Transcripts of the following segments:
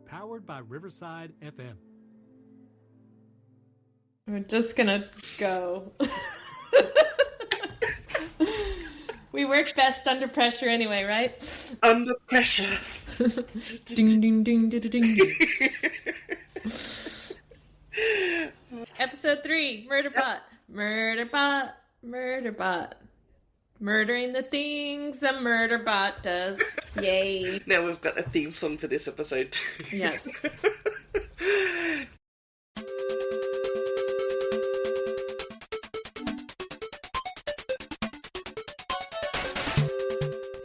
Powered by Riverside FM. We're just gonna go. We work best under pressure anyway, right? Under pressure. Ding, ding, ding, ding, ding. Episode 3, Murderbot. Murderbot, Murderbot. Murdering the things a murderbot does. Yay. Now we've got a theme song for this episode too. Yes.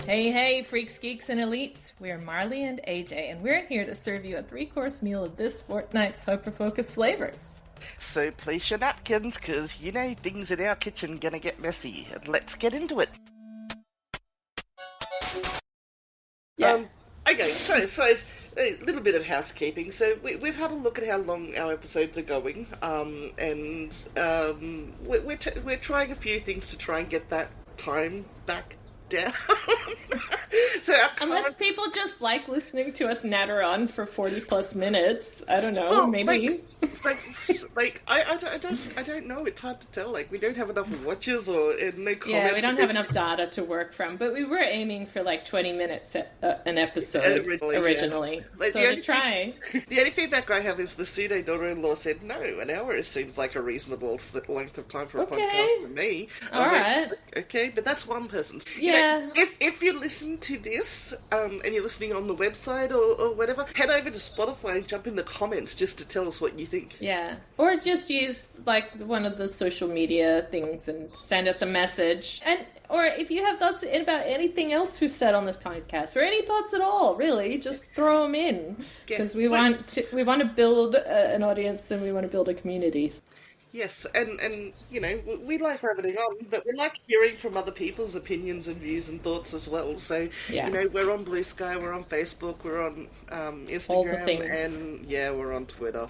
Hey, freaks, geeks, and elites. We're Marley and AJ, and we're here to serve you a 3-course meal of this fortnight's hyper-focused flavors. So place your napkins, because you know things in our kitchen gonna get messy. And let's get into it. Yeah. Okay, so it's a little bit of housekeeping. So we've had a look at how long our episodes are going, and we're trying a few things to try and get that time back down. So unless people just like listening to us natter on for 40 plus minutes, I don't know, maybe. I don't know. It's hard to tell. Like, we don't have enough watches or no comment. Yeah, we don't have enough data to work from, but we were aiming for like 20 minutes an episode originally. Yeah. Like, so to try. The only feedback I have is the pseudo daughter-in-law said, no, an hour seems like a reasonable length of time for a podcast for me. All right. Like, okay, but that's one person's. Yeah. You know, if you listen to this, and you're listening on the website or whatever, head over to Spotify and jump in the comments just to tell us what you think. Yeah. Or just use, like, one of the social media things and send us a message. Or if you have thoughts about anything else we've said on this podcast, or any thoughts at all, really, just throw them in. Because we want to build an audience and we want to build a community. Yes, and you know, we like rabbiting on, but we like hearing from other people's opinions and views and thoughts as well. So, you know, we're on Blue Sky, we're on Facebook, we're on Instagram, all the things. And we're on Twitter.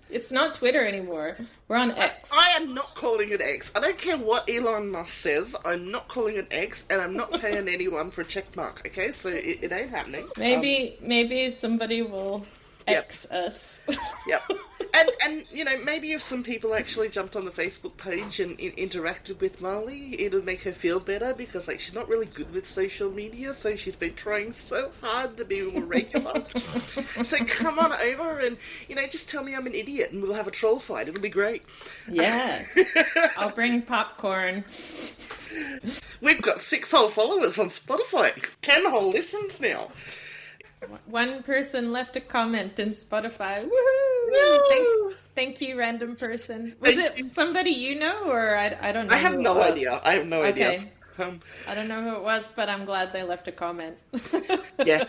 It's not Twitter anymore. We're on X. I am not calling it X. I don't care what Elon Musk says. I'm not calling it X, and I'm not paying anyone for a check mark. Okay, so it ain't happening. Maybe somebody will X us. Yep. And you know, maybe if some people actually jumped on the Facebook page and interacted with Marley, it'll make her feel better, because like she's not really good with social media, so she's been trying so hard to be more regular. So come on over and, you know, just tell me I'm an idiot and we'll have a troll fight. It'll be great. Yeah. I'll bring popcorn. We've got 6 whole followers on Spotify. 10 whole listens now. One person left a comment in Spotify. Woohoo! Thank you, random person. Was it somebody you know, or I don't know? I have no idea. I have no idea. I don't know who it was, but I'm glad they left a comment. Yeah.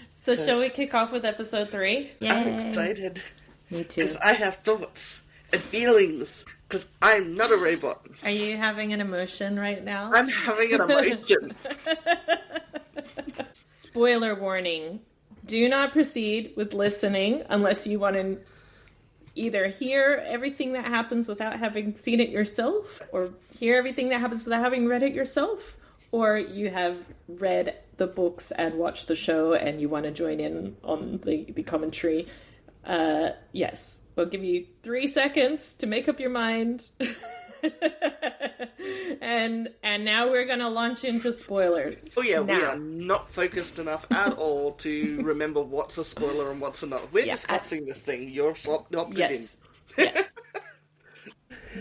So shall we kick off with episode 3? Yeah. I'm excited. Me too. Because I have thoughts and feelings. Because I'm not a robot. Are you having an emotion right now? I'm having an emotion. Spoiler warning. Do not proceed with listening unless you want to either hear everything that happens without having seen it yourself, or hear everything that happens without having read it yourself, or you have read the books and watched the show and you want to join in on the commentary. Yes. We'll give you 3 seconds to make up your mind. and now we're going to launch into spoilers. Oh yeah, we are not focused enough at all to remember what's a spoiler and what's not. We're discussing this thing. You're opted in. Yes.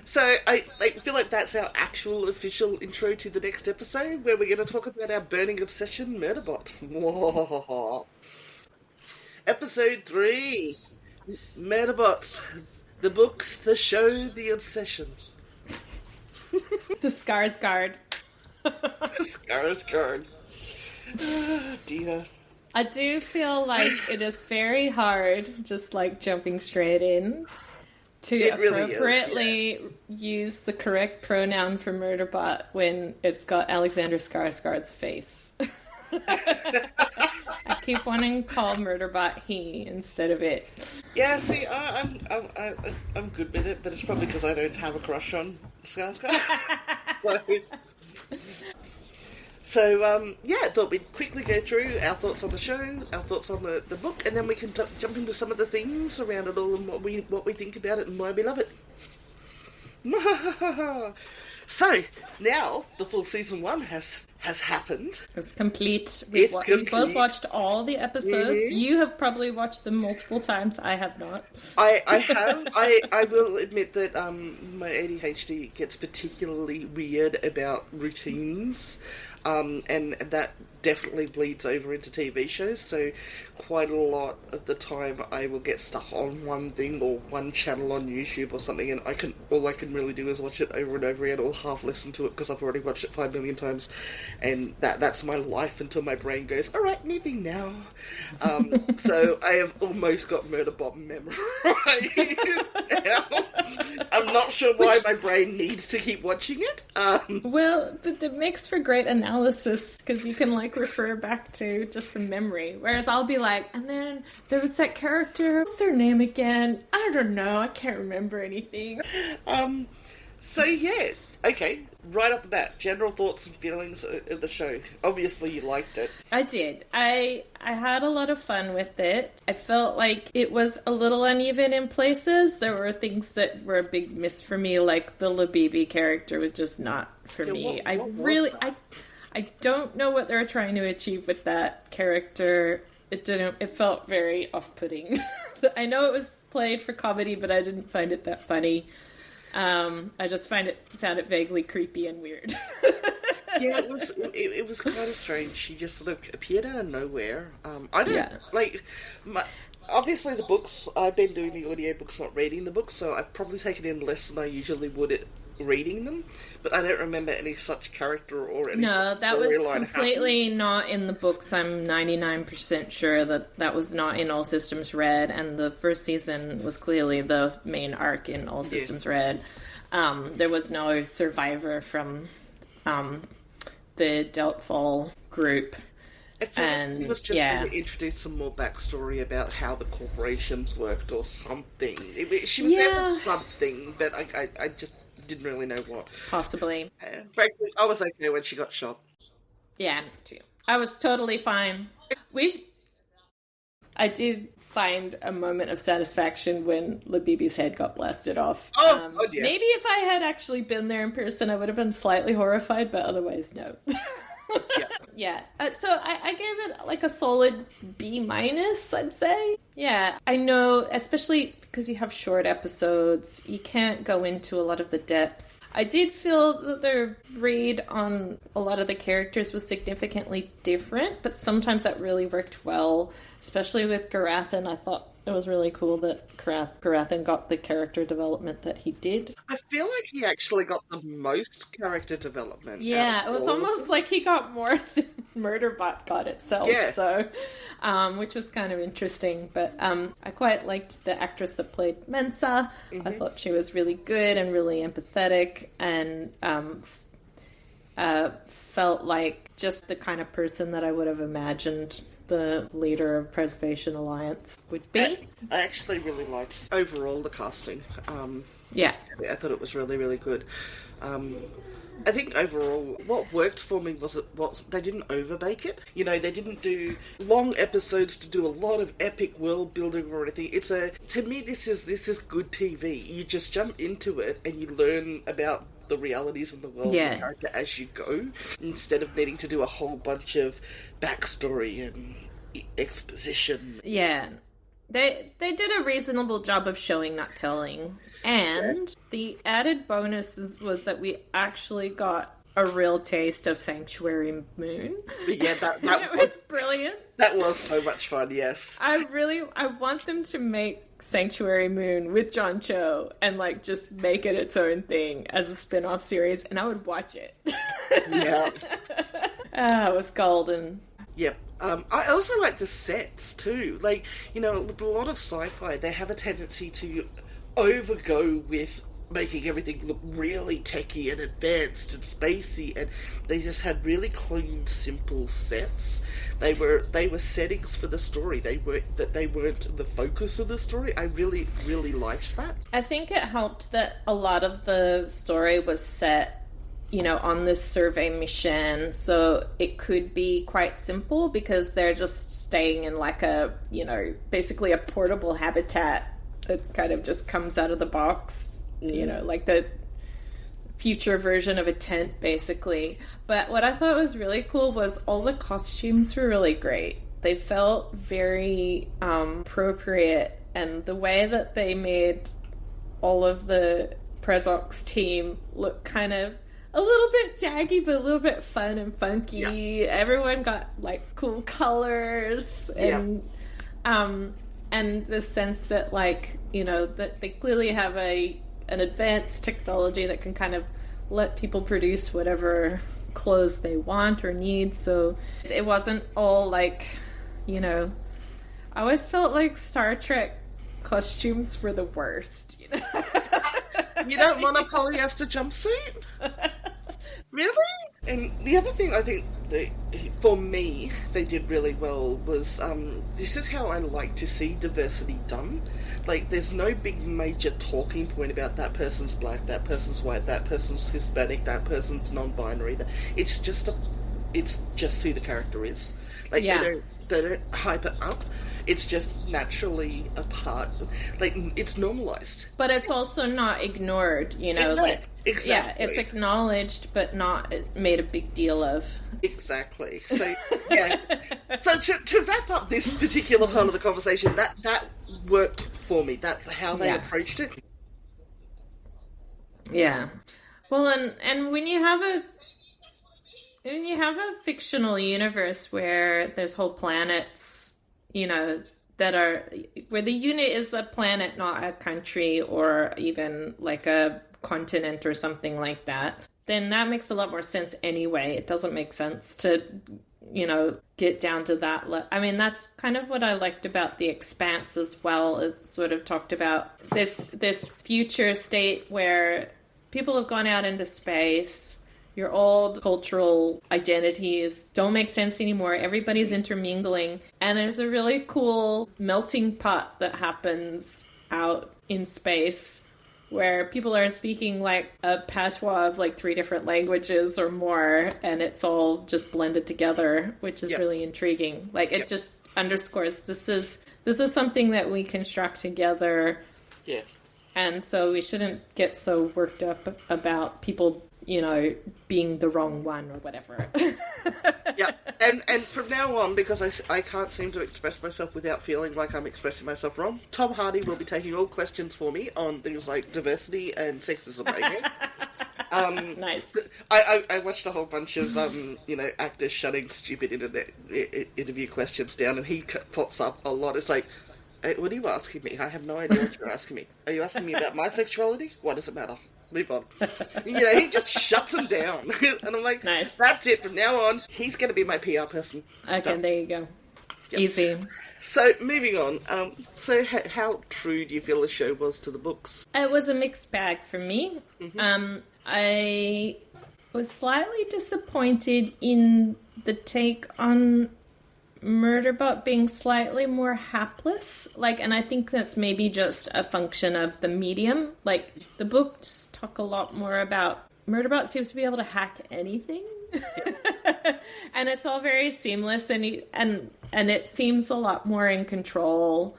So I feel like that's our actual official intro to the next episode, where we're going to talk about our burning obsession, Murderbot. Episode 3, Murderbot. The books, the show, the obsession. The Skarsgård. Skarsgård. Oh, dear. I do feel like it is very hard, just like jumping straight in, to appropriately use the correct pronoun for Murderbot when it's got Alexander Skarsgård's face. I keep wanting to call Murderbot he instead of it. Yeah, see, I'm good with it, but it's probably because I don't have a crush on Skarsgård. So, I thought we'd quickly go through our thoughts on the show, our thoughts on the book, and then we can jump into some of the things around it all and what we think about it and why we love it. So, now the full season 1 has happened. It's complete. We both watched all the episodes. Mm-hmm. You have probably watched them multiple times. I have not. I have. I will admit that my ADHD gets particularly weird about routines, and that definitely bleeds over into TV shows, so quite a lot of the time I will get stuck on one thing or one channel on YouTube or something, and all I can really do is watch it over and over again, or half listen to it because I've already watched it 5 million times, and that's my life until my brain goes, alright, new thing now. So I have almost got Murderbot memorized now. I'm not sure why my brain needs to keep watching it. Well, but it makes for great analysis, because you can refer back to just from memory, whereas I'll be like, and then there was that character, what's their name again? I don't know, I can't remember anything. So yeah, okay, right off the bat, general thoughts and feelings of the show. Obviously you liked it. I did. I had a lot of fun with it. I felt like it was a little uneven in places. There were things that were a big miss for me, like the Labibi character was just not for me. I don't know what they're trying to achieve with that character. It felt very off-putting. I know it was played for comedy, but I didn't find it that funny. I just found it vaguely creepy and weird. Yeah, it was kind of strange. She just sort of appeared out of nowhere. Obviously the books, I've been doing the audiobooks, not reading the books, so I've probably taken in less than I usually would reading them, but I don't remember any such character or any. No, that was completely not in the books. I'm 99% sure that was not in All Systems Red, and the first season was clearly the main arc in All Systems Red. There was no survivor from the Deltfall group. I feel like it was just to introduce some more backstory about how the corporations worked or something. She was there for something, but I just didn't really know what. Possibly. Frankly, I was okay when she got shot. Yeah, me too. I was totally fine. I did find a moment of satisfaction when Labibi's head got blasted off. Oh, yes. Maybe if I had actually been there in person, I would have been slightly horrified, but otherwise, no. Yeah. So I gave it a solid B-, I'd say. Yeah, I know, especially because you have short episodes, you can't go into a lot of the depth. I did feel that the read on a lot of the characters was significantly different, but sometimes that really worked well, especially with Garathan. I thought it was really cool that Garathan got the character development that he did. I feel like he actually got the most character development. Yeah, it was almost like he got more than Murderbot got itself, so which was kind of interesting. But I quite liked the actress that played Mensa. Mm-hmm. I thought she was really good and really empathetic, and felt like just the kind of person that I would have imagined the leader of Preservation Alliance would be. I actually really liked overall the casting. Yeah. I thought it was really, really good. I think overall, what worked for me was they didn't overbake it. You know, they didn't do long episodes to do a lot of epic world building or anything. To me, this is good TV. You just jump into it and you learn about the realities of the world and the character as you go, instead of needing to do a whole bunch of backstory and exposition. Yeah. They did a reasonable job of showing, not telling. And the added bonus was that we actually got a real taste of Sanctuary Moon. Yeah, that it was brilliant. That was so much fun, yes. I want them to make Sanctuary Moon with John Cho and just make it its own thing as a spin-off series, and I would watch it. Yeah. It was golden. Yep. I also like the sets too. With a lot of sci-fi, they have a tendency to overgo with making everything look really techy and advanced and spacey, and they just had really clean, simple sets. They were settings for the story. They weren't the focus of the story. I really, really liked that. I think it helped that a lot of the story was set on this survey mission. So it could be quite simple because they're just staying in like a, basically a portable habitat that kind of just comes out of the box, like the future version of a tent, basically. But what I thought was really cool was all the costumes were really great. They felt very appropriate, and the way that they made all of the Prezox team look kind of a little bit taggy, but a little bit fun and funky. Yeah. Everyone got like cool colors and the sense that that they clearly have an advanced technology that can kind of let people produce whatever clothes they want or need. So it wasn't all like, I always felt like Star Trek costumes were the worst. You don't want a polyester jumpsuit? Really? And the other thing I think for me they did really well was this is how I like to see diversity done. Like, there's no big major talking point about that person's black, that person's white, that person's Hispanic, that person's non-binary. It's just who the character is. Like, they don't hype it up. It's just naturally a part. Like, it's normalized. But it's also not ignored, Exactly. Yeah, it's acknowledged, but not made a big deal of. Exactly. So, yeah. So to wrap up this particular part of the conversation, that worked for me. That's how they approached it. Yeah. Well, and when you have a fictional universe where there's whole planets, that are where the unit is a planet, not a country or even like a continent or something like that, then that makes a lot more sense anyway. It doesn't make sense to, get down to that. I mean, that's kind of what I liked about The Expanse as well. It sort of talked about this future state where people have gone out into space. Your old cultural identities don't make sense anymore. Everybody's intermingling. And there's a really cool melting pot that happens out in space where people are speaking like a patois of like 3 different languages or more, and it's all just blended together, which is really intriguing. Like, it just underscores this is something that we construct together. Yeah. And so we shouldn't get so worked up about people being the wrong one or whatever. Yeah, and from now on, because I can't seem to express myself without feeling like I'm expressing myself wrong, Tom Hardy will be taking all questions for me on things like diversity and sexism rating. Nice. I watched a whole bunch of actors shutting stupid interview questions down, and he pops up a lot. It's like, hey, what are you asking me? I have no idea what you're asking me. Are you asking me about my sexuality? What does it matter? Move on. He just shuts them down. And I'm like, nice. That's it. From now on, he's going to be my PR person. Okay, there you go. Yep. Easy. So, moving on. So how true do you feel the show was to the books? It was a mixed bag for me. Mm-hmm. I was slightly disappointed in the take on Murderbot being slightly more hapless, and I think that's maybe just a function of the medium. Like, the books talk a lot more about Murderbot seems to be able to hack anything, and it's all very seamless, and it seems a lot more in control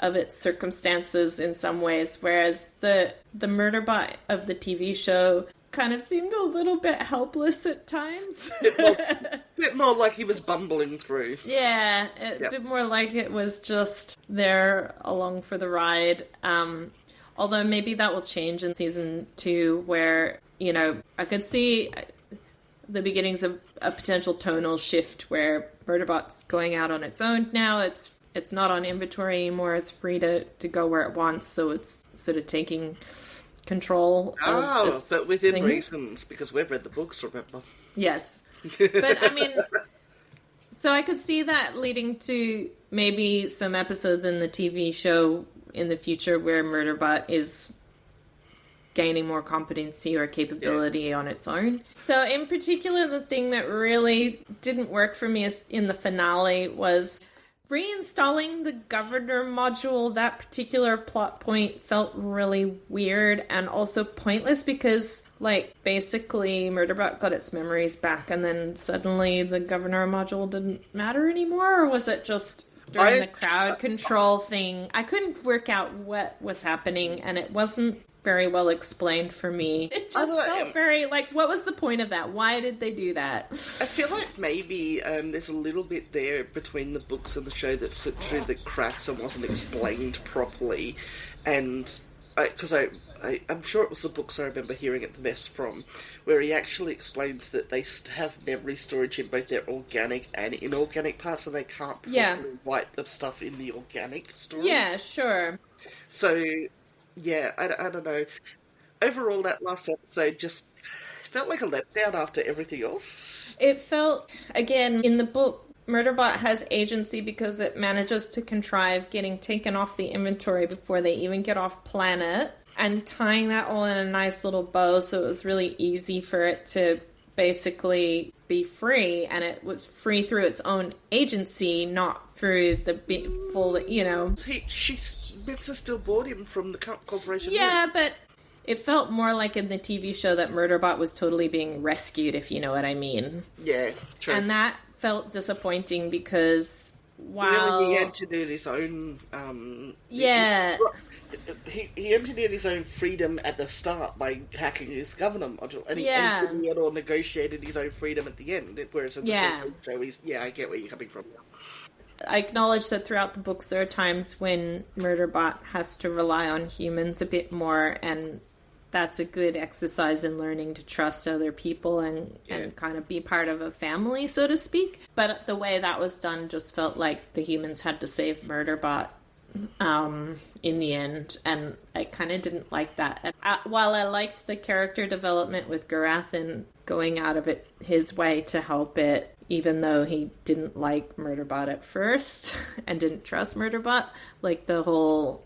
of its circumstances in some ways, whereas the Murderbot of the TV show kind of seemed a little bit helpless at times. Bit more like he was bumbling through. Yeah, a bit more like it was just there along for the ride. Although maybe that will change in season 2, where, I could see the beginnings of a potential tonal shift where Murderbot's going out on its own now. It's not on inventory anymore. It's free to go where it wants, so it's sort of taking control of its but within thing. reasons, because we've read the books, remember? Yes. But, I mean, so I could see that leading to maybe some episodes in the TV show in the future where Murderbot is gaining more competency or capability on its own. So, in particular, the thing that really didn't work for me in the finale was reinstalling the governor module, that particular plot point felt really weird and also pointless because, like, basically Murderbot got its memories back and then suddenly the governor module didn't matter anymore, or was it just during the crowd control thing? I couldn't work out what was happening, and it wasn't very well explained for me. It just felt very, like, what was the point of that? Why did they do that? I feel like maybe there's a little bit there between the books and the show that slipped through the cracks and wasn't explained properly. And because I'm sure it was the books I remember hearing it the best from, where he actually explains that they have memory storage in both their organic and inorganic parts, and they can't properly write the stuff in the organic story. Yeah, sure. So, yeah, I don't know. Overall, that last episode just felt like a letdown after everything else. It felt, again, in the book, Murderbot has agency because it manages to contrive getting taken off the inventory before they even get off planet, and tying that all in a nice little bow, so it was really easy for it to basically be free, and it was free through its own agency, not through the full, you know... Mensa still bought him from the corporation. Yeah, but it felt more like in the TV show that Murderbot was totally being rescued, if you know what I mean. Yeah, true. And that felt disappointing because while... Really, he engineered his own... He engineered his own freedom at the start by hacking his governor module, and he had all negotiated his own freedom at the end, whereas in the TV show, I get where you're coming from. I acknowledge that throughout the books there are times when Murderbot has to rely on humans a bit more, and that's a good exercise in learning to trust other people and kind of be part of a family, so to speak. But the way that was done just felt like the humans had to save Murderbot in the end, and I kind of didn't like that. And while I liked the character development with Garathan going out of his way to help it, even though he didn't like Murderbot at first and didn't trust Murderbot, like the whole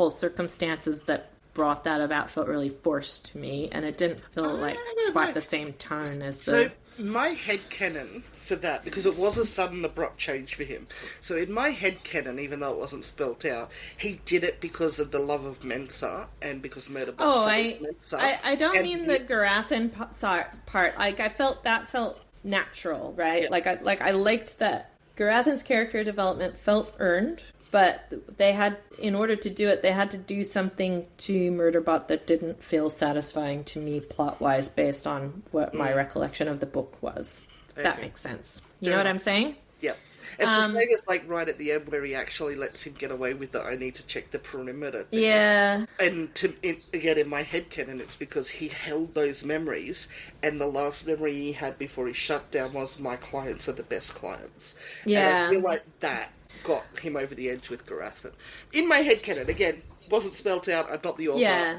circumstances that brought that about felt really forced to me, and it didn't feel like quite the same tone as the... So, my headcanon for that, because it was a sudden abrupt change for him, so in my headcanon, even though it wasn't spelt out, he did it because of the love of Mensa, and because Murderbot saved Mensa. I don't mean the Garathan part. Like, I felt natural, right? Yeah. Like I liked that Garathan's character development felt earned, but they had, in order to do it, they had to do something to Murderbot that didn't feel satisfying to me plot-wise based on what my recollection of the book was. Okay. That makes sense. You know what I'm saying? Yeah. It's the same as, like, right at the end where he actually lets him get away with the I need to check the perimeter thing. Yeah. And again, in my headcanon, it's because he held those memories, and the last memory he had before he shut down was my clients are the best clients. Yeah. And I feel like that got him over the edge with Garathan. In my headcanon, again, wasn't spelt out, I'm not the author. Yeah.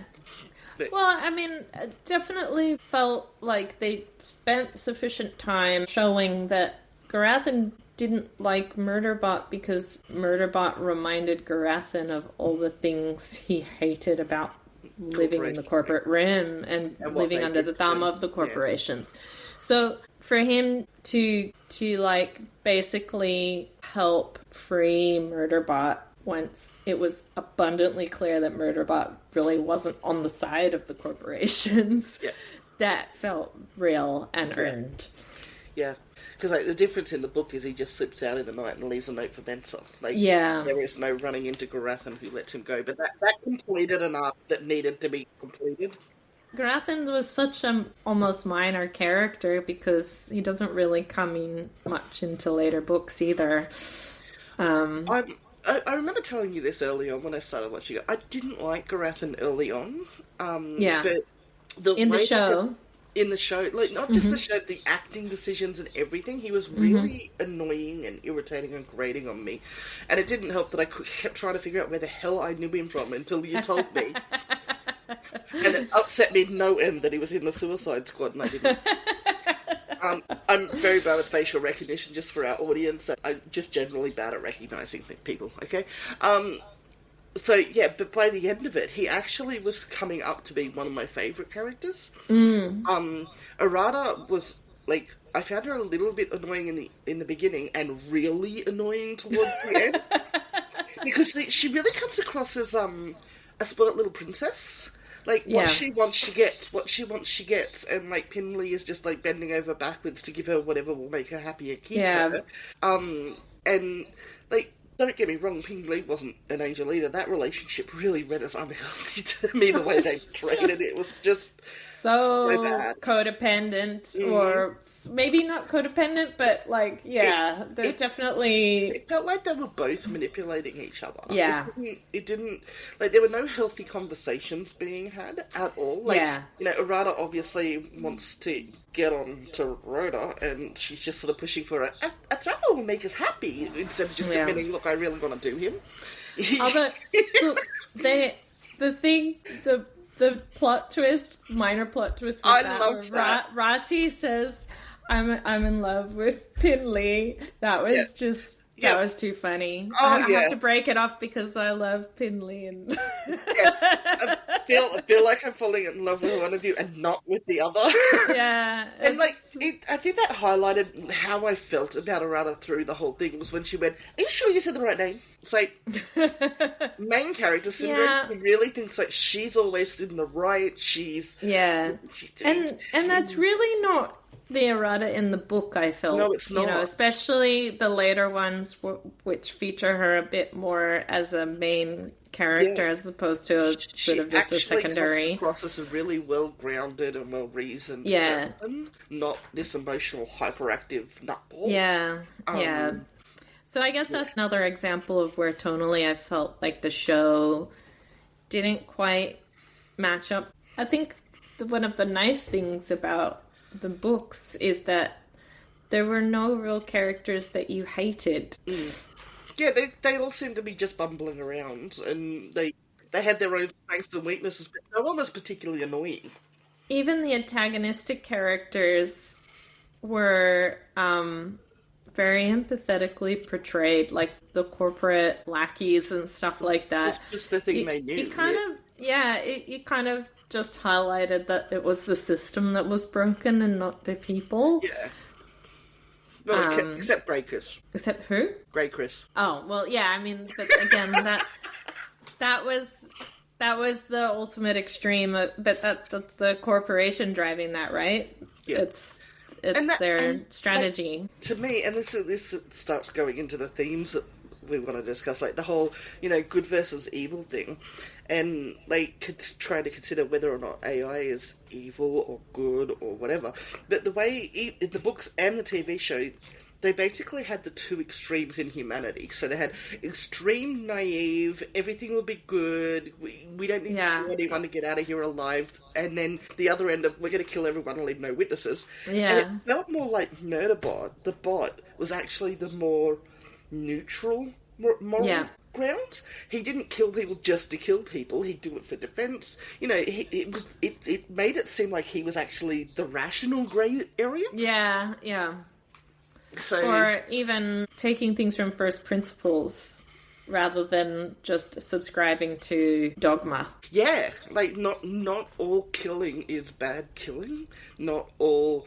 Well, I mean, it definitely felt like they spent sufficient time showing that Garathan didn't like Murderbot because Murderbot reminded Garathan of all the things he hated about living in the corporate rim and living under the thumb of the corporations. Yeah. So for him to like basically help free Murderbot once it was abundantly clear that Murderbot really wasn't on the side of the corporations, that felt real and earned. Yeah. Because the difference in the book is he just slips out in the night and leaves a note for Mensa. There is no running into Garathan who lets him go. But that completed an arc that needed to be completed. Garathan was such an almost minor character because he doesn't really come in much into later books either. I remember telling you this early on when I started watching it. I didn't like Garathan early on. But in the show... In the show, like, not just the show, the acting decisions and everything, he was really annoying and irritating and grating on me. And it didn't help that I kept trying to figure out where the hell I knew him from until you told me. And it upset me no end that he was in the Suicide Squad and I didn't. I'm very bad at facial recognition, just for our audience. I'm just generally bad at recognising people, okay? So, yeah, but by the end of it, he actually was coming up to be one of my favourite characters. Arata was like, I found her a little bit annoying in the beginning and really annoying towards the end. Because she really comes across as a spoiled little princess. Like, what she wants, she gets. What she wants, she gets. And, like, Pinley is just, like, bending over backwards to give her whatever will make her happy and keep her. And, like, don't get me wrong, Pinley wasn't an angel either. That relationship really read as unhealthy to me, the way they portrayed it. It was just so bad. Codependent, or maybe not codependent, but, like, there's definitely... It felt like they were both manipulating each other. Yeah. It didn't like, there were no healthy conversations being had at all. Like, you know, Arata obviously wants to get on to Rhoda, and she's just sort of pushing for a throw will make us happy, instead of just admitting, look, I really want to do him. Although, look, the plot twist, minor plot twist with that. Rati says, I'm in love with Pinley. That was just... That was too funny. I have to break it off because I love Pinley and... I feel like I'm falling in love with one of you and not with the other. Yeah. And, like, I think that highlighted how I felt about Arata through the whole thing, was when she went, are you sure you said the right name? It's like, main character syndrome, she really thinks, like, she's always in the right, she's... Yeah. And that's really not... the errata in the book, I felt. No, it's not. You know, especially the later ones, which feature her a bit more as a main character as opposed to sort of just a secondary. She comes across as a really well-grounded and well-reasoned person, not this emotional, hyperactive nutball. Yeah. So I guess that's another example of where tonally I felt like the show didn't quite match up. I think one of the nice things about the books is that there were no real characters that you hated. Yeah, they all seem to be just bumbling around, and they had their own strengths and weaknesses, but no one was particularly annoying. Even the antagonistic characters were very empathetically portrayed, like the corporate lackeys and stuff like that. It's just the thing they knew. It kind of just highlighted that it was the system that was broken and not the people. Yeah. Well, except Breakers. Except who? Grey Chris. Oh, well, yeah, I mean, but again, that was the ultimate extreme, but that's the corporation driving that, right? Yeah. It's their strategy. Like, to me, and this starts going into the themes that we want to discuss, like the whole, you know, good versus evil thing, and like trying to consider whether or not AI is evil or good or whatever. But the way in the books and the TV show, they basically had the two extremes in humanity. So they had extreme naive, everything will be good, we don't need to kill anyone to get out of here alive, and then the other end of, we're going to kill everyone and leave no witnesses. Yeah. And it felt more like Murderbot. The bot was actually the more neutral moral ground. He didn't kill people just to kill people. He'd do it for defense. You know, it made it seem like he was actually the rational grey area. Yeah, yeah. So, or even taking things from first principles rather than just subscribing to dogma. Yeah, like not all killing is bad killing. Not all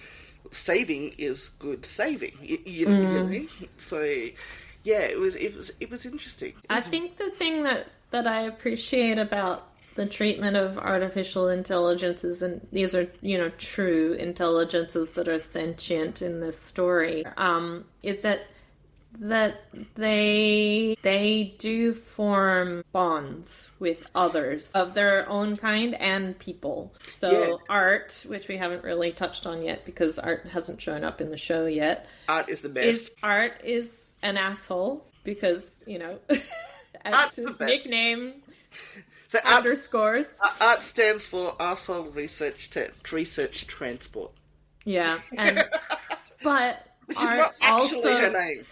saving is good saving. You know? So, yeah, it was interesting. I think the thing that I appreciate about the treatment of artificial intelligences, and these are, you know, true intelligences that are sentient in this story, is that they do form bonds with others of their own kind and people. So Art, which we haven't really touched on yet because Art hasn't shown up in the show yet. Art is the best. Art is an asshole because, you know, as Art's his nickname... So underscores. Art stands for Arsehole Research Transport. Yeah, but which is not actually her name.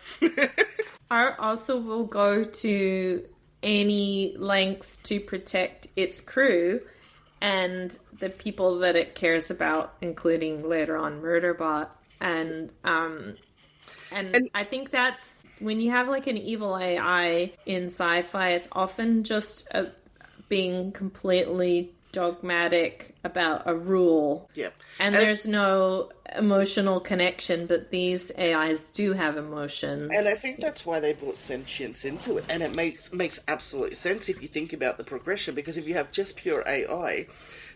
Art also will go to any lengths to protect its crew and the people that it cares about, including later on Murderbot. And I think that's when you have like an evil AI in sci-fi, it's often just being completely dogmatic about a rule. Yeah. And there's no emotional connection, but these AIs do have emotions. And I think that's why they brought sentience into it. And it makes absolute sense if you think about the progression, because if you have just pure AI,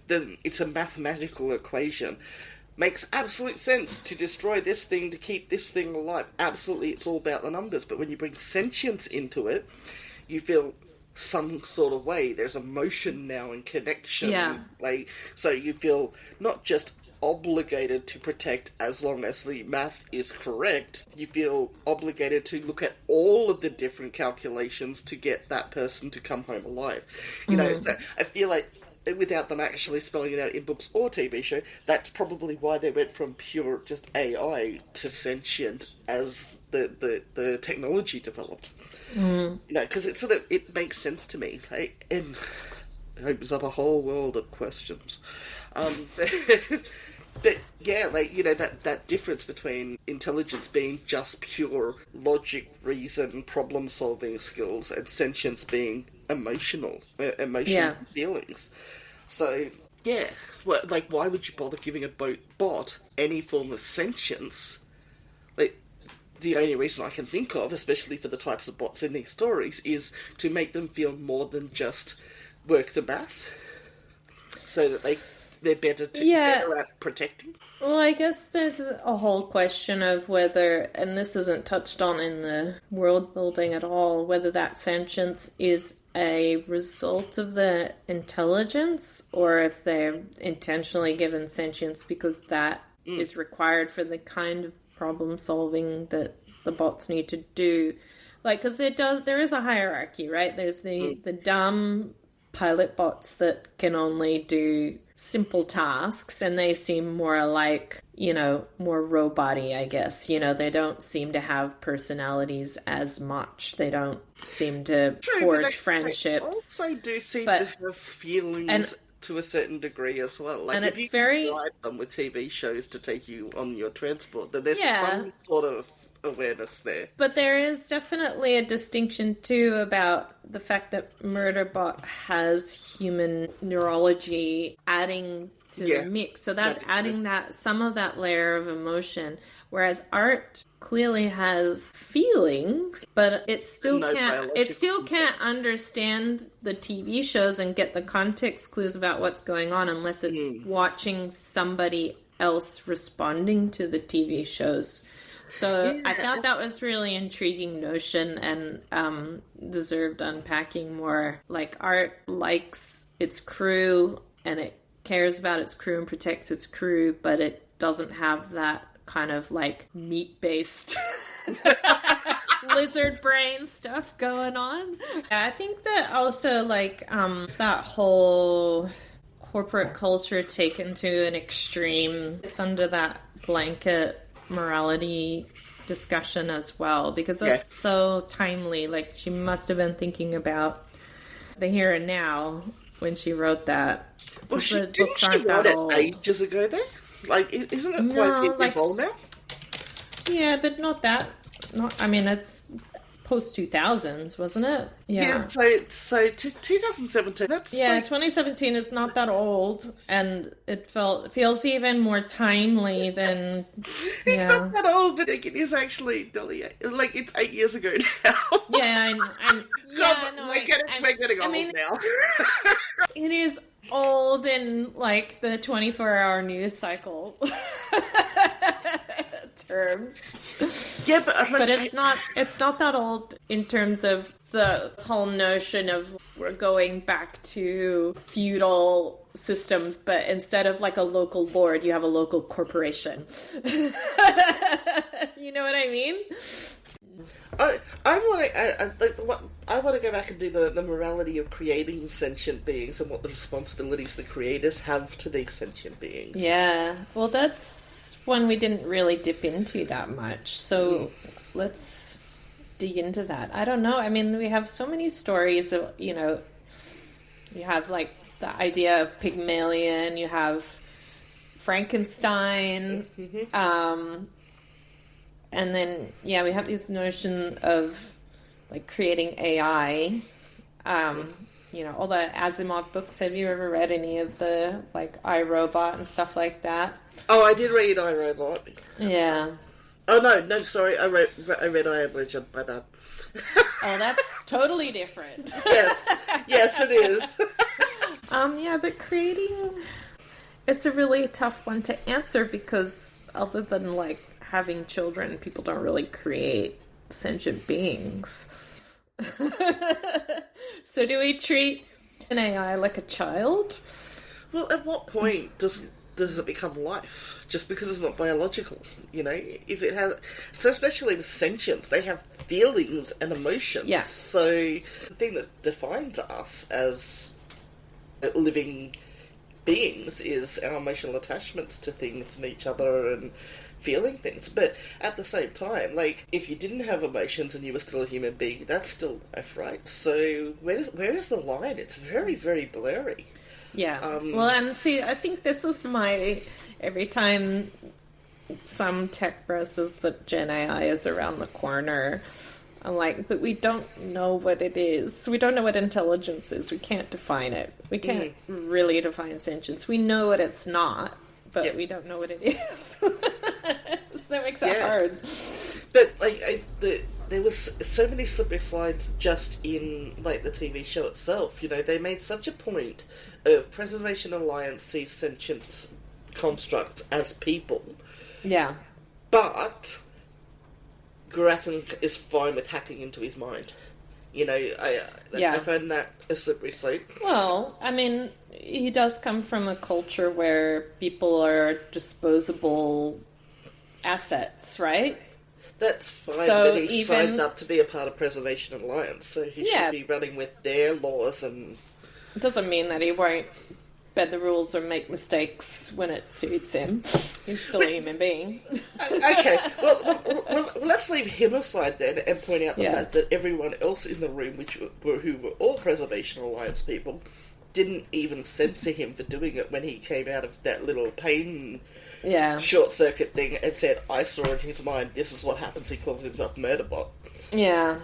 then it's a mathematical equation. Makes absolute sense to destroy this thing to keep this thing alive. Absolutely, it's all about the numbers. But when you bring sentience into it, you feel some sort of way. There's emotion now and connection. Yeah. Like, so you feel not just obligated to protect as long as the math is correct. You feel obligated to look at all of the different calculations to get that person to come home alive. You know, so I feel like without them actually spelling it out in books or TV show, that's probably why they went from pure just AI to sentient as the technology developed. You know, because it makes sense to me, like, and it opens up a whole world of questions. But yeah, like, you know, that difference between intelligence being just pure logic, reason, problem-solving skills, and sentience being emotions, feelings. So, yeah, like, why would you bother giving a bot any form of sentience? Like, the only reason I can think of, especially for the types of bots in these stories, is to make them feel more than just work the math, so that they're better at protecting. Well, I guess there's a whole question of whether, and this isn't touched on in the world building at all, whether that sentience is a result of the intelligence, or if they're intentionally given sentience because that is required for the kind of problem solving that the bots need to do. Like, because there is a hierarchy, right? There's the dumb pilot bots that can only do simple tasks, and they seem more like, you know, more robot-y, I guess. You know, they don't seem to have personalities as much. They don't seem to forge friendships. They also do seem to have feelings to a certain degree as well. Like, and if it's you very guide them with TV shows to take you on your transport, then there's some sort of awareness there. But there is definitely a distinction too about the fact that Murderbot has human neurology adding to the mix. So that's adding some of that layer of emotion, whereas art clearly has feelings, but it still can't understand the TV shows and get the context clues about what's going on unless it's watching somebody else responding to the TV shows. So I thought that was really intriguing notion and deserved unpacking more. Like, art likes its crew and it cares about its crew and protects its crew, but it doesn't have that kind of like meat-based lizard brain stuff going on. I think that also like that whole corporate culture taken to an extreme, it's under that blanket morality discussion as well, because that's so timely. Like, she must have been thinking about the here and now when she wrote that. Well, didn't she write it ages ago though? Like, isn't it quite a few years old now? Yeah, but not that. I mean, it's post-2000s, wasn't it? Yeah, so 2017. That's 2017 is not that old, and it feels even more timely than. It's not that old, but it is actually nearly like it's 8 years ago now. Yeah, we're getting old now. It is old in like the 24-hour news cycle terms. Yeah, but it's not that old in terms of the whole notion of we're going back to feudal systems, but instead of like a local lord, you have a local corporation. You know what I mean? I want to go back and do the morality of creating sentient beings and what the responsibilities the creators have to these sentient beings. Yeah, well, that's one we didn't really dip into that much, so let's dig into that. I don't know, I mean, we have so many stories of, you know, you have like the idea of Pygmalion, you have Frankenstein, and then, we have this notion of, like, creating AI. all the Asimov books. Have you ever read any of the, like, iRobot and stuff like that? Oh, I did read iRobot. Yeah. Oh, no, sorry, I read I Am Legend, my bad. Oh, that's totally different. Yes, it is. Yeah, but creating, it's a really tough one to answer because other than, like, having children, people don't really create sentient beings. So do we treat an AI like a child? Well, at what point does it become life? Just because it's not biological, If it has... So especially with sentience, they have feelings and emotions. Yeah. So the thing that defines us as living beings is our emotional attachments to things and each other and feeling things. But at the same time, like, if you didn't have emotions and you were still a human being, that's still life, right? So where is the line? It's very, very blurry. Yeah. Well, and see, I think this is every time some tech presses that Gen AI is around the corner, I'm like, but we don't know what it is. We don't know what intelligence is. We can't define it. We can't really define sentience. We know what it's not, but we don't know what it is. So that makes it hard. But, like, there was so many slippery slides just in, like, the TV show itself. They made such a point of Preservation Alliance sees sentient constructs as people. Yeah. But Grattan is fine with hacking into his mind. I find that a slippery slope. Well, I mean, he does come from a culture where people are disposable assets, right? That's fine, so but he signed up to be a part of Preservation Alliance, so he should be running with their laws and... It doesn't mean that he won't bend the rules or make mistakes when it suits him. He's still a human being. Okay, well, let's leave him aside then and point out the fact that everyone else in the room, who were all Preservation Alliance people, didn't even censor him for doing it when he came out of that little pain short circuit thing and said, I saw in his mind, this is what happens, he calls himself Murderbot. Yeah.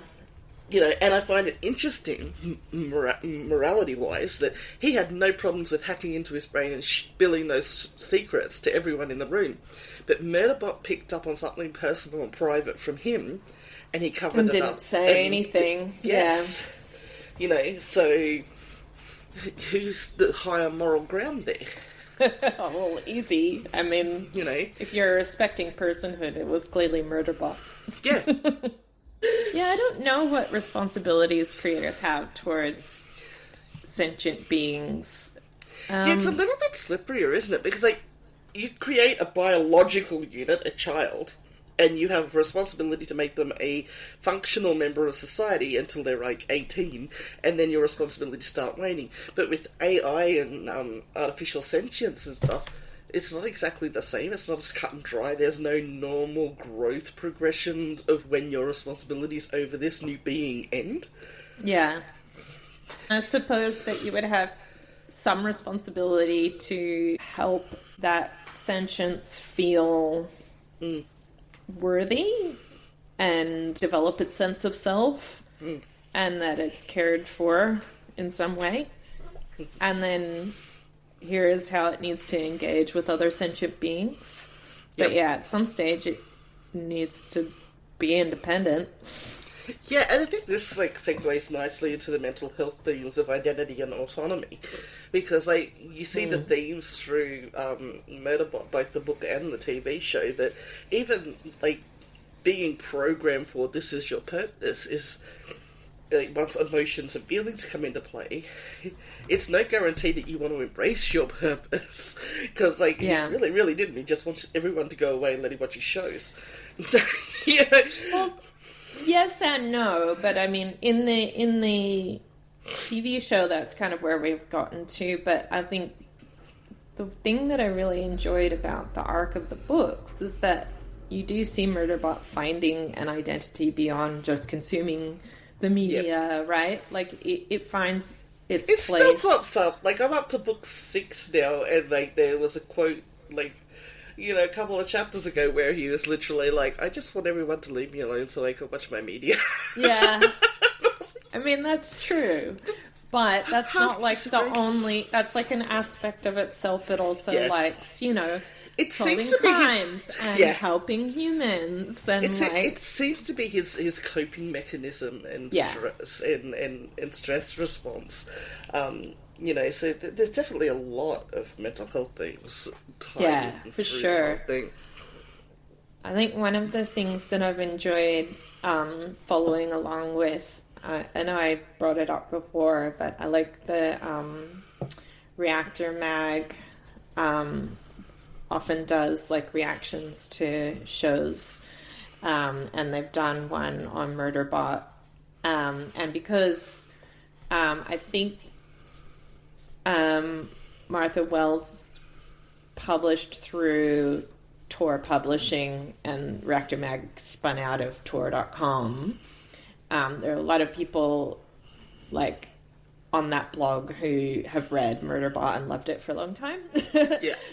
And I find it interesting, morality-wise, that he had no problems with hacking into his brain and spilling those secrets to everyone in the room. But Murderbot picked up on something personal and private from him, and he covered it up. And didn't say anything. Yes. So who's the higher moral ground there? Oh, well, easy. I mean, if you're a respecting personhood, it was clearly Murderbot. Yeah. Yeah, I don't know what responsibilities creators have towards sentient beings. It's a little bit slipperier, isn't it? Because, like, you create a biological unit, a child, and you have a responsibility to make them a functional member of society until they're, like, 18, and then your responsibility start waning. But with AI and artificial sentience and stuff, it's not exactly the same. It's not as cut and dry. There's no normal growth progression of when your responsibilities over this new being end. Yeah. I suppose that you would have some responsibility to help that sentience feel worthy and develop its sense of self and that it's cared for in some way. And then here is how it needs to engage with other sentient beings. But at some stage it needs to be independent. Yeah, and I think this segues nicely into the mental health themes of identity and autonomy, because you see the themes through Murderbot, both the book and the TV show, that even being programmed for this is your purpose is once emotions and feelings come into play, it's no guarantee that you want to embrace your purpose, because he really, really didn't. He just wants everyone to go away and let him watch his shows. Well, yes and no, but I mean, in the TV show, that's kind of where we've gotten to. But I think the thing that I really enjoyed about the arc of the books is that you do see Murderbot finding an identity beyond just consuming the media, right? It finds its place. It still pops up. I'm up to book 6 now, and there was a quote, a couple of chapters ago where he was literally I just want everyone to leave me alone so I can watch my media. Yeah. I mean, that's true. But that's not like the disagree. only. That's like an aspect of itself. It also likes, It solving seems to be crimes and helping humans, and it seems to be his coping mechanism and stress and stress response. So there's definitely a lot of mental health things tied in for through sure. the whole thing. I think one of the things that I've enjoyed following along with, I know I brought it up before, but I like the Reactor Mag often does like reactions to shows, and they've done one on Murderbot, and because I think Martha Wells published through Tor Publishing and Reactor Mag spun out of Tor.com. There are a lot of people like on that blog who have read Murderbot and loved it for a long time.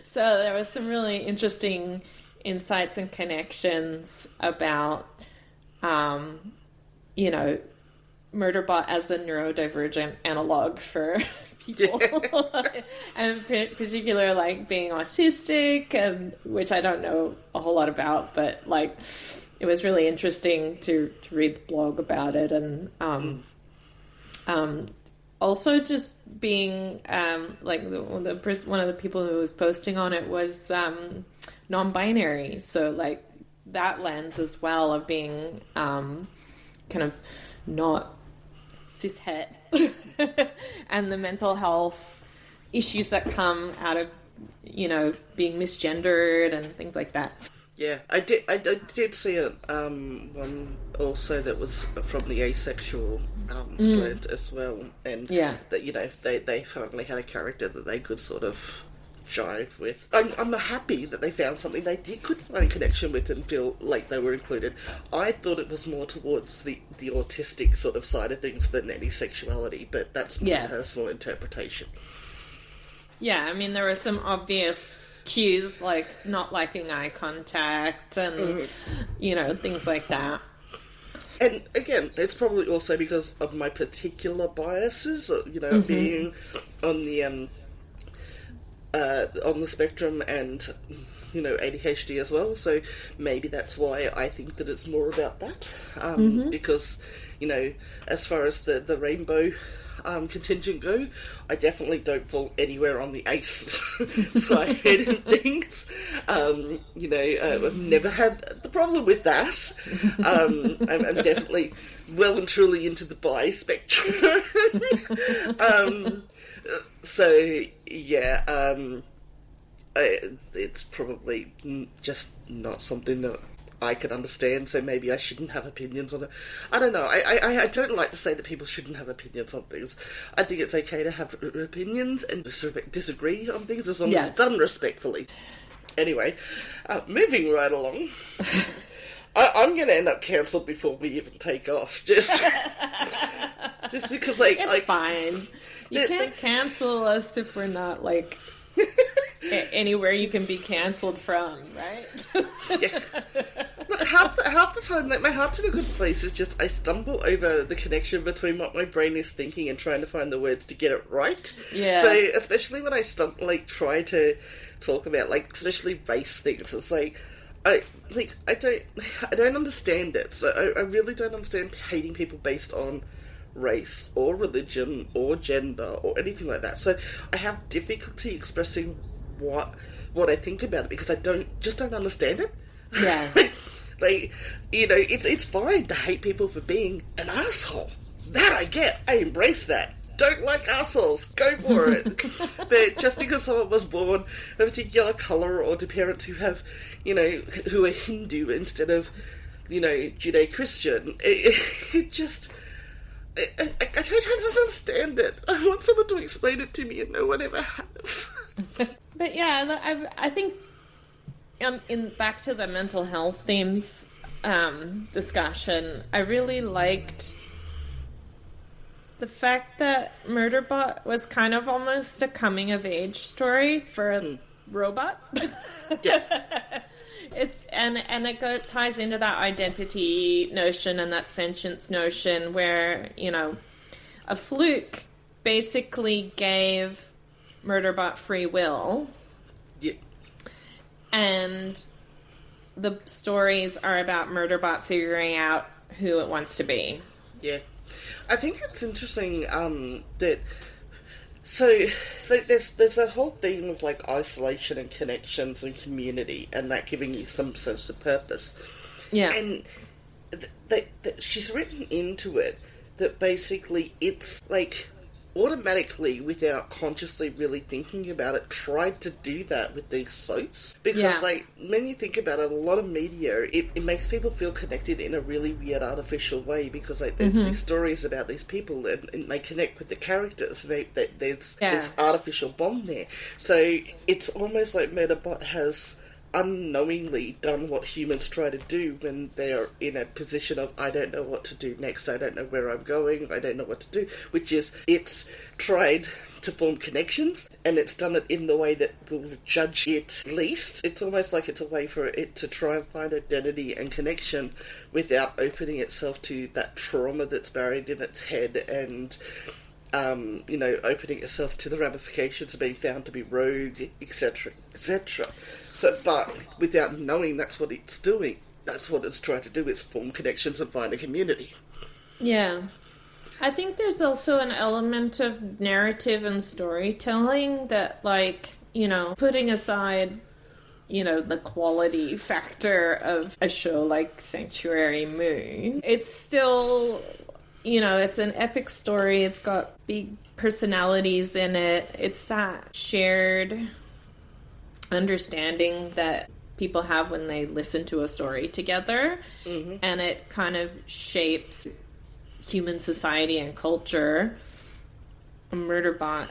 So there was some really interesting insights and connections about, Murderbot as a neurodivergent analog for people, and in particular, like being autistic, and which I don't know a whole lot about, but like it was really interesting to read the blog about it, and also just being like one of the people who was posting on it was non-binary, so like that lens as well of being kind of not cishet and the mental health issues that come out of being misgendered and things like that. Yeah, I did see one also that was from the asexual slant as well, and that they finally had a character that they could sort of jive with. I'm happy that they found something they could find a connection with and feel like they were included. I thought it was more towards the autistic sort of side of things than any sexuality, but that's my personal interpretation. Yeah, I mean, there were some obvious cues, like not liking eye contact and, things like that. And again, it's probably also because of my particular biases, being on the spectrum and, ADHD as well. So maybe that's why I think that it's more about that. Because, as far as the rainbow contingent go, I definitely don't fall anywhere on the ace side and things. I've never had the problem with that. I'm definitely well and truly into the bi spectrum. It's probably just not something that I can understand, so maybe I shouldn't have opinions on it. I don't know. I don't like to say that people shouldn't have opinions on things. I think it's okay to have opinions and disagree on things as long as it's done respectfully. Anyway, moving right along. I'm going to end up cancelled before we even take off. Just because, it's fine. You can't cancel us if we're not, anywhere you can be cancelled from, right? Yeah. Look, half the time, my heart's in a good place. It's just I stumble over the connection between what my brain is thinking and trying to find the words to get it right. Yeah. So, especially when I try to talk about, especially race things, it's I don't understand it. So I really don't understand hating people based on race or religion or gender or anything like that. So I have difficulty expressing what I think about it because I don't understand it. Yeah. It's fine to hate people for being an asshole. That I get. I embrace that. Don't like assholes. Go for it. But just because someone was born a particular colour or to parents who have, who are Hindu instead of, Judeo-Christian, it just... I don't understand it. I want someone to explain it to me and no one ever has. But yeah, I think in back to the mental health themes discussion, I really liked the fact that Murderbot was kind of almost a coming of age story for a robot. Yeah. It ties into that identity notion and that sentience notion where, a fluke basically gave Murderbot free will. Yeah. And the stories are about Murderbot figuring out who it wants to be. Yeah. I think it's interesting that... So, there's that whole theme of, like, isolation and connections and community, and that giving you some sense of purpose. Yeah. And she's written into it that basically it's, like, automatically, without consciously really thinking about it, tried to do that with these soaps. Because, like, when you think about it, a lot of media, it makes people feel connected in a really weird, artificial way, because, like, there's these stories about these people, and they connect with the characters. There's this artificial bond there. So, it's almost like Murderbot has unknowingly done what humans try to do when they're in a position of, I don't know what to do next, I don't know where I'm going, I don't know what to do, which is, it's tried to form connections, and it's done it in the way that will judge it least. It's almost like it's a way for it to try and find identity and connection without opening itself to that trauma that's buried in its head, and opening itself to the ramifications of being found to be rogue, etc., etc. So, but without knowing that's what it's doing, that's what it's trying to do, is form connections and find a community. Yeah. I think there's also an element of narrative and storytelling that, like, putting aside, the quality factor of a show like Sanctuary Moon, it's still... it's an epic story. It's got big personalities in it. It's that shared understanding that people have when they listen to a story together. Mm-hmm. And it kind of shapes human society and culture. Murderbot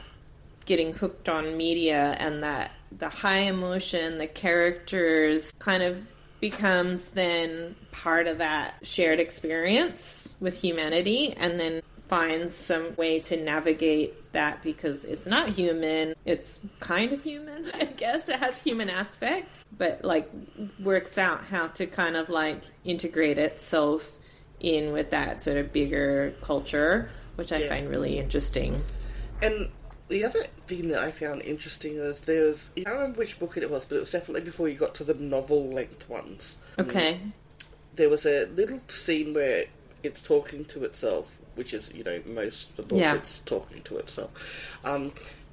getting hooked on media, and that the high emotion, the characters kind of becomes then part of that shared experience with humanity, and then finds some way to navigate that, because it's not human, it's kind of human, I guess. It has human aspects, but, like, works out how to kind of, like, integrate itself in with that sort of bigger culture, which I find really interesting. And the other thing that I found interesting was I don't remember which book it was, but it was definitely before you got to the novel-length ones. Okay. There was a little scene where it's talking to itself, which is, most of the book, it's talking to itself.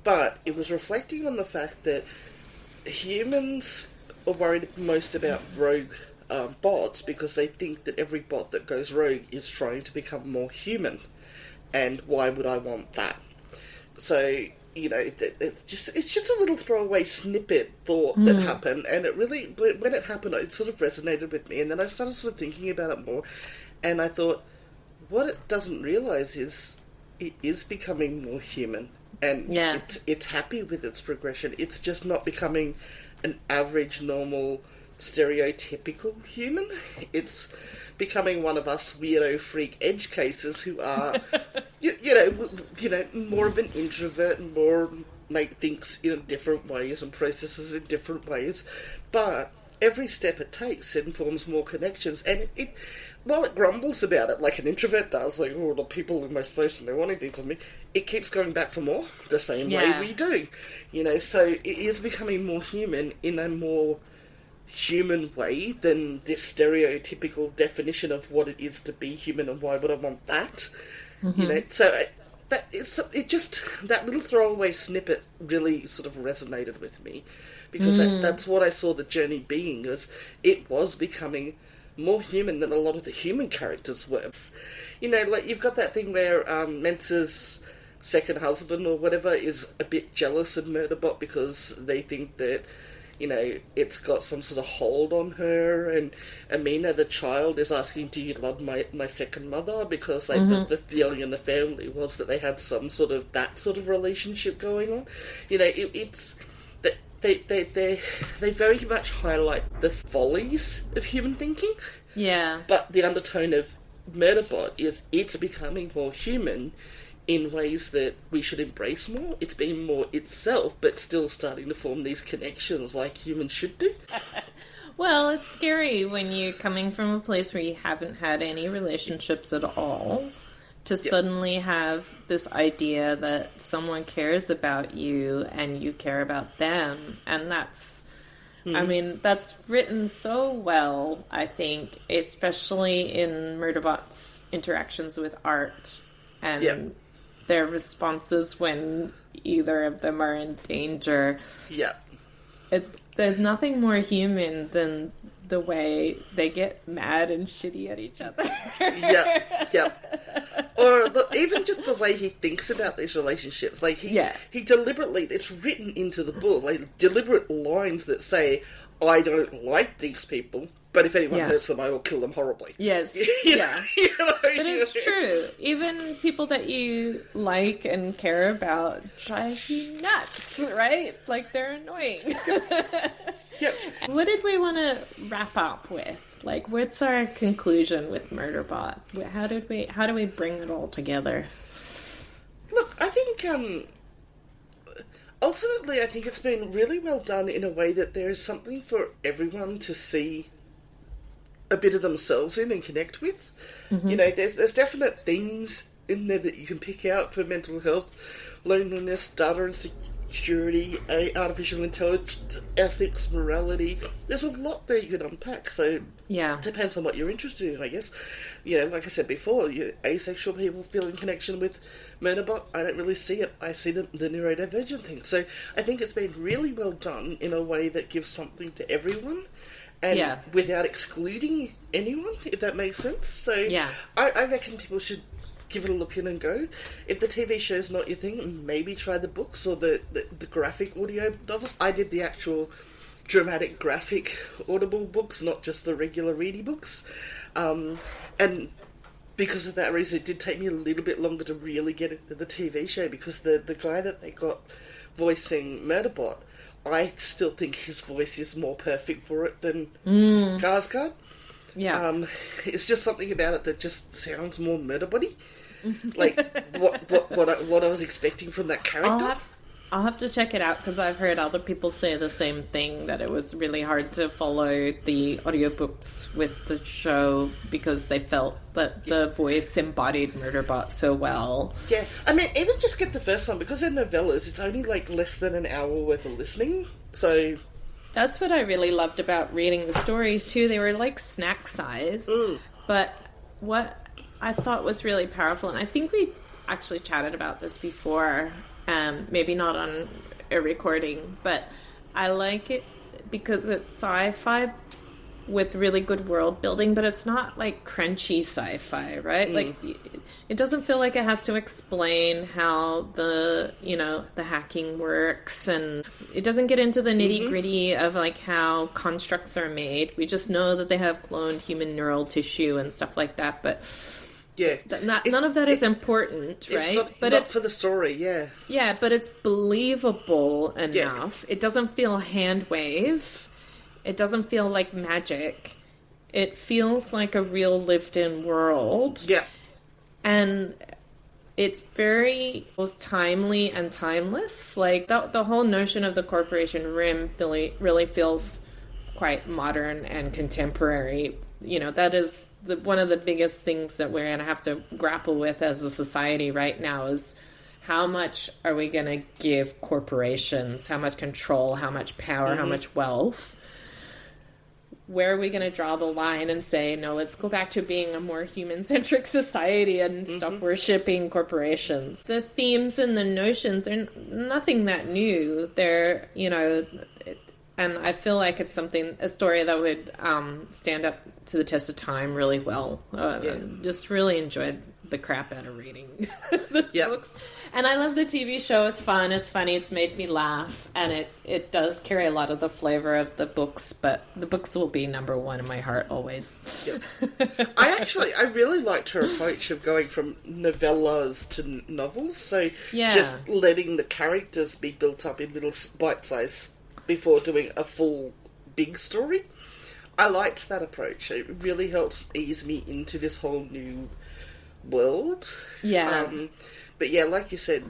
But it was reflecting on the fact that humans are worried most about rogue bots, because they think that every bot that goes rogue is trying to become more human. And why would I want that? So, it's just a little throwaway snippet thought that happened, and it really, when it happened, it sort of resonated with me, and then I started sort of thinking about it more, and I thought, what it doesn't realise is, it is becoming more human, and it's happy with its progression. It's just not becoming an average, normal, stereotypical human. It's becoming one of us weirdo freak edge cases who are, more of an introvert and more thinks in different ways and processes in different ways. But every step it takes, it informs more connections, and while it grumbles about it like an introvert does, like, oh, the people in my space and they're wanting things of me, it keeps going back for more, the same way we do. So it is becoming more human in a more human way than this stereotypical definition of what it is to be human and why would I want that. So that little throwaway snippet really sort of resonated with me, because that's what I saw the journey being, is it was becoming more human than a lot of the human characters were. Like, you've got that thing where Mensa's second husband or whatever is a bit jealous of Murderbot because they think that it's got some sort of hold on her, and Amina, the child, is asking, do you love my second mother? Because, like, the feeling in the family was that they had that sort of relationship going on. It's that they very much highlight the follies of human thinking. Yeah. But the undertone of Murderbot is it's becoming more human in ways that we should embrace more. It's being more itself, but still starting to form these connections like humans should do. Well, it's scary when you're coming from a place where you haven't had any relationships at all, to suddenly have this idea that someone cares about you and you care about them. And that's, I mean, that's written so well, I think, especially in Murderbot's interactions with Art and their responses when either of them are in danger. Yeah. There's nothing more human than the way they get mad and shitty at each other. Or even just the way he thinks about these relationships. Like, he deliberately, it's written into the book, like, deliberate lines that say, I don't like these people, but if anyone hurts them, I will kill them horribly. Yes, But it's true. Even people that you like and care about drive you nuts, right? Like, they're annoying. What did we want to wrap up with? Like, what's our conclusion with Murderbot? How do we bring it all together? Look, I think, ultimately, I think it's been really well done in a way that there is something for everyone to see a bit of themselves in and connect with. You know, there's definite things in there that you can pick out for mental health, loneliness, data and security, artificial intelligence, ethics, morality. There's a lot there you can unpack, so it depends on what you're interested in, I guess. You know, like I said before, asexual people feeling connection with Murderbot, I don't really see it. I see the neurodivergent thing. So I think it's been really well done in a way that gives something to everyone, and without excluding anyone, if that makes sense. So I reckon people should give it a look in and go. If the TV show's not your thing, maybe try the books or the graphic audio novels. I did the actual dramatic graphic audible books, not just the regular ready books. And because of that reason, it did take me a little bit longer to really get into the TV show, because the guy that they got voicing Murderbot, I still think his voice is more perfect for it than Skarsgård. It's just something about it that just sounds more Murderbot-y. Like what I was expecting from that character. I'll have to check it out, because I've heard other people say the same thing, that it was really hard to follow the audiobooks with the show because they felt that the voice embodied Murderbot so well. Yeah, I mean, even just get the first one, because they're novellas, it's only like less than an hour worth of listening, so... That's what I really loved about reading the stories, too. They were like snack size, but what I thought was really powerful, and I think we actually chatted about this before, maybe not on a recording, but I like it because it's sci-fi with really good world building, but it's not like crunchy sci-fi, right? Like, it doesn't feel like it has to explain how the hacking works, and it doesn't get into the nitty-gritty of like how constructs are made. We just know that they have cloned human neural tissue and stuff like that, but none of that is important, right? It's not for the story, Yeah, but it's believable enough. It doesn't feel hand wave. It doesn't feel like magic. It feels like a real lived-in world. Yeah. And it's very both timely and timeless. Like, the whole notion of the Corporation Rim really feels quite modern and contemporary. You know, that is one of the biggest things that we're going to have to grapple with as a society right now is how much are we going to give corporations, how much control, how much power, how much wealth? Where are we going to draw the line and say, no, let's go back to being a more human-centric society and stop worshipping corporations? The themes and the notions are nothing that new. They're, and I feel like it's a story that would stand up to the test of time really well. Just really enjoyed the crap out of reading the books. And I love the TV show. It's fun, it's funny, it's made me laugh, and it does carry a lot of the flavor of the books, but the books will be number one in my heart always. I really liked her approach of going from novellas to novels, so just letting the characters be built up in little bite-sized before doing a full big story. I liked that approach. It really helped ease me into this whole new world. But yeah, like you said,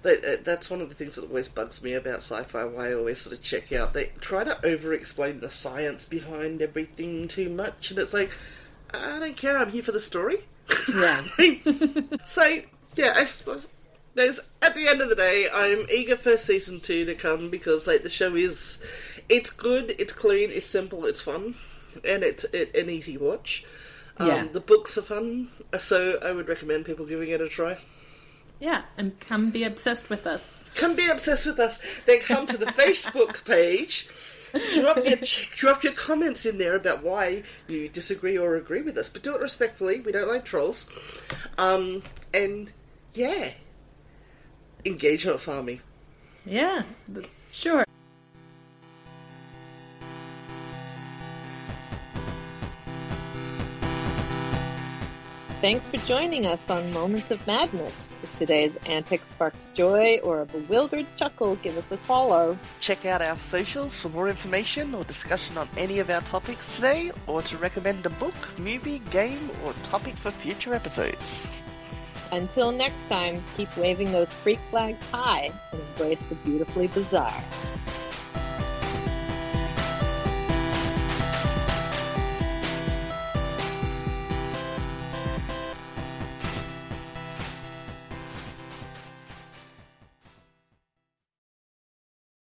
that's one of the things that always bugs me about sci-fi, why I always sort of check out. They try to over-explain the science behind everything too much, and it's like, I don't care, I'm here for the story. Yeah. So, yeah, I suppose at the end of the day, I'm eager for season 2 to come because, like, the show it's good, it's clean, it's simple, it's fun, and it's an easy watch. The books are fun, so I would recommend people giving it a try. Yeah, and come be obsessed with us. Come be obsessed with us. Then come to the Facebook page. Drop your comments in there about why you disagree or agree with us, but do it respectfully. We don't like trolls. And yeah, engagement farming. Yeah, sure. Thanks for joining us on Moments of Madness. If today's antics sparked joy or a bewildered chuckle, give us a follow. Check out our socials for more information or discussion on any of our topics today, or to recommend a book, movie, game, or topic for future episodes. Until next time, keep waving those freak flags high and embrace the beautifully bizarre.